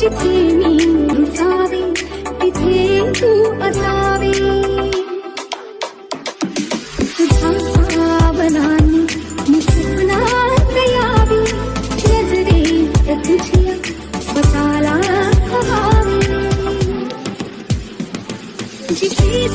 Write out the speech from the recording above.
जिथे मी रुसावे तिथे तू असावे तुझ्या भावनांनी मी स्वप्नात यावी नजरेत तुझ्या स्वतःला हवावे जिथे